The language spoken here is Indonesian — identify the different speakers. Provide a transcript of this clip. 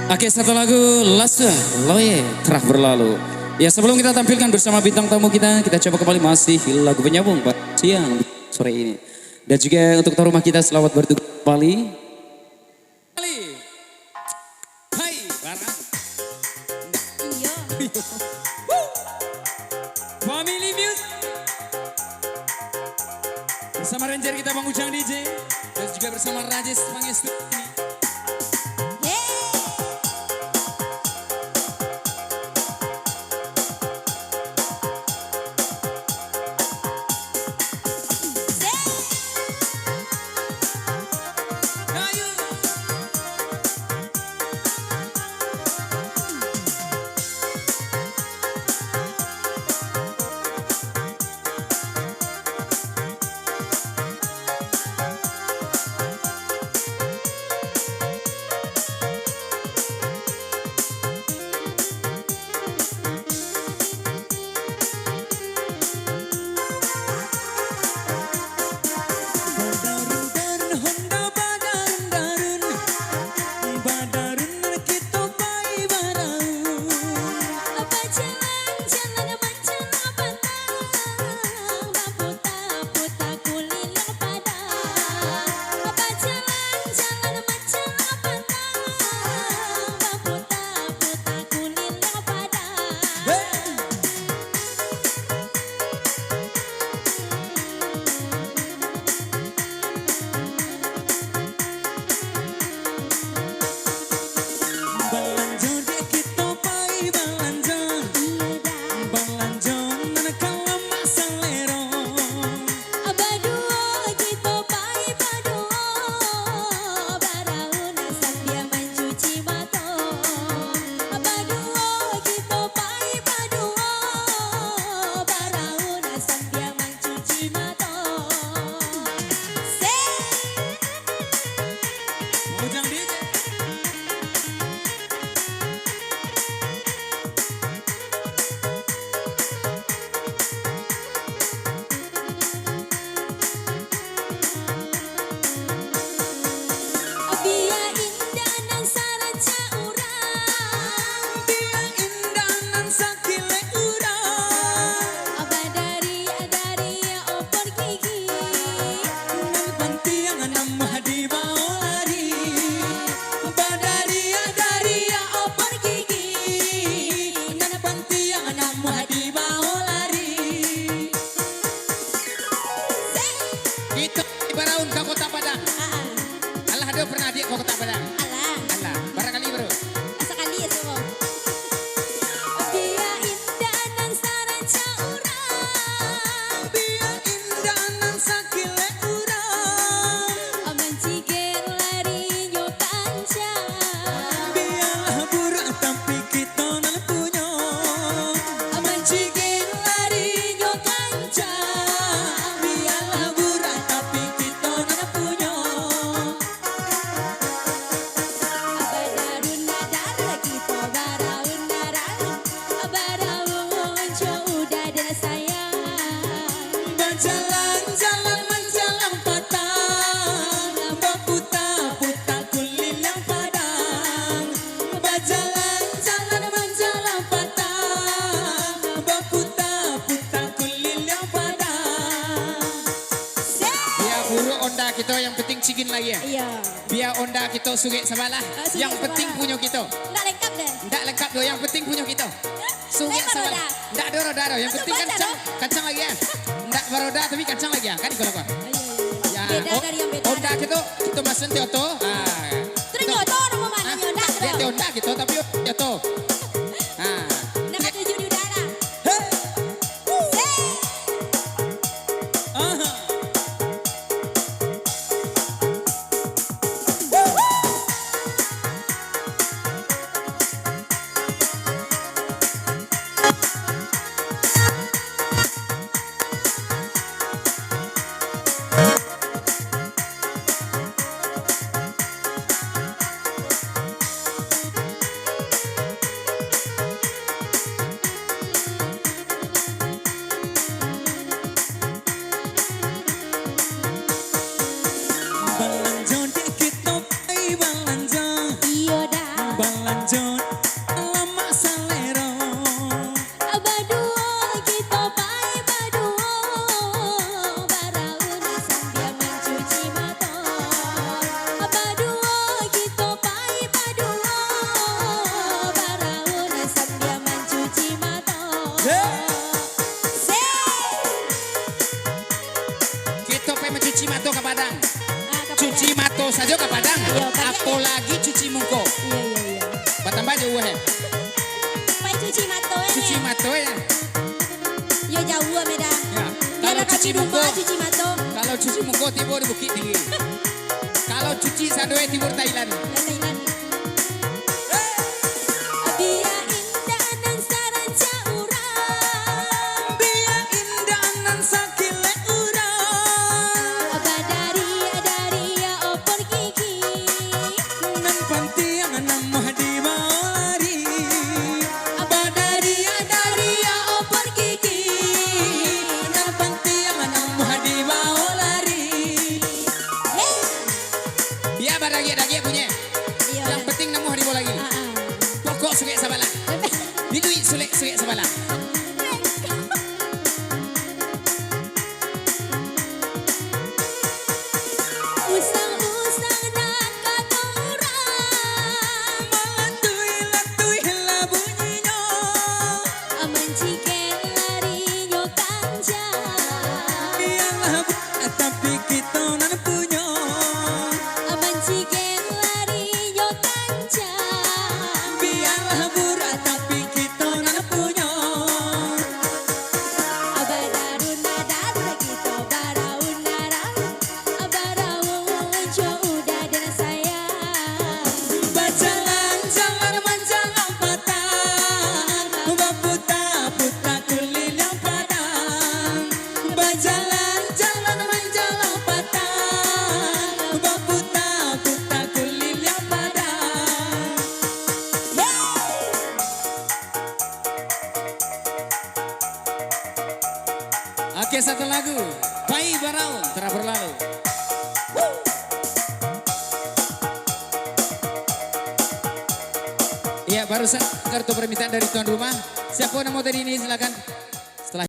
Speaker 1: Oke, satu lagu Lasa Loye telah berlalu. Ya, sebelum kita tampilkan bersama bintang tamu kita coba kembali masih lagu penyambung siang sore ini. Dan juga untuk tuan rumah kita selamat bertugas kembali. Hai, barang.
Speaker 2: Iya.
Speaker 1: Family Music. Bersama Ranger kita Bang Ujang DJ. Dan juga bersama Rajes Pangestu ini.
Speaker 3: Pernah dia kau Kota Padang? Alah, barangkali bro.
Speaker 2: Sekali ya semua. Dia indah dan saranca urang,
Speaker 3: Dia indah nan sakile urang,
Speaker 2: mencigir lari nyo kanca.
Speaker 3: biarlah burak tapi kita nan punya.
Speaker 2: Mencigir lari nyo kanca.
Speaker 3: Biarlah burak tapi kita nan punya.
Speaker 2: Badarun nadar kita baraun narang, baraun jo udah dan sayang.
Speaker 3: Berjalan-jalan menjalan padang, berputar-putar kulilang padang. Berjalan-jalan menjalan padang, berputar-putar kulilang padang. Biar buruk onda kita yang penting cigin lagi ya.
Speaker 2: Iya.
Speaker 3: Biar onda kita sugek sabalah.
Speaker 2: Sugek
Speaker 3: Yang penting
Speaker 2: sabalah.
Speaker 3: punya kita.
Speaker 2: Nggak lengkap deh.
Speaker 3: Nggak lengkap doh, yang penting punya kita. Sugek
Speaker 2: Nggak
Speaker 3: sabalah.
Speaker 2: baroda.
Speaker 3: Nggak ada roda doh, yang
Speaker 2: Masuk
Speaker 3: penting
Speaker 2: baca
Speaker 3: kancang. Kancang lagi ya. Nggak baroda tapi kancang lagi ya. Kan kalau kau. Ya,
Speaker 2: Beda dari yang beda.
Speaker 3: onda kita masen Tioto.
Speaker 2: Terus nyoto orang mau mana nyoto
Speaker 3: Dia
Speaker 2: terus.
Speaker 3: onda gitu tapi Tioto. Ah.
Speaker 2: Nama tujuh di udara.
Speaker 1: Balanjon lama salero.
Speaker 2: Baduo kita pai baduo, baraun sambil mencuci mata. Baduo kita pai baduo, baraun sambil mencuci mata.
Speaker 3: Kita pe mencuci mata ke Padang. Cuci mata saja ke Padang.
Speaker 2: Iya, Pak.
Speaker 3: Apalagi cuci muka.
Speaker 2: Iya.
Speaker 3: Batambah jauh he.
Speaker 2: Pai cuci mata
Speaker 3: Cuci mata ya.
Speaker 2: Ya jauh meda.
Speaker 3: Ya.
Speaker 2: Kalau
Speaker 3: Kalau cuci muka,
Speaker 2: cuci mata.
Speaker 3: kalau cuci muka timur di Bukit Tinggi. Kalau cuci sadoe timur Thailand.
Speaker 2: Biar indah dan saranca urang,
Speaker 1: Biar indah nan sakile urang.
Speaker 2: dari ya opor gigi.
Speaker 1: Nan pantiang namah di bawari.
Speaker 2: Dari ya opor gigi.
Speaker 1: Nan pantiang namah di bawari.
Speaker 3: Biar badagi punya. Yang penting namu hari bola lagi. Pokok suke sabala. Di duit suke sabala.
Speaker 2: Usang-usang nak kata urang,
Speaker 1: Latui lah bunyinya.
Speaker 2: menciken larinya kanjang.
Speaker 1: Biarlah buat tapi kita nan punya.
Speaker 2: Menciken larinya kanjang.
Speaker 1: Biarlah burat tapi kita nan punya.
Speaker 2: Abadarun nadar kita baraun narang, baraun jauh udah dan sayang.
Speaker 1: Berjalan-jalan menjalan patang, berputar-putar kulit yang padang. Berjalan-jalan menjalan patang, berputar-putar kulit yang padang. Oke, satu lagu, Pai Baraun telah berlalu.
Speaker 3: Iya, barusan kartu permintaan dari tuan rumah. Siapa yang mau tadi ini silakan.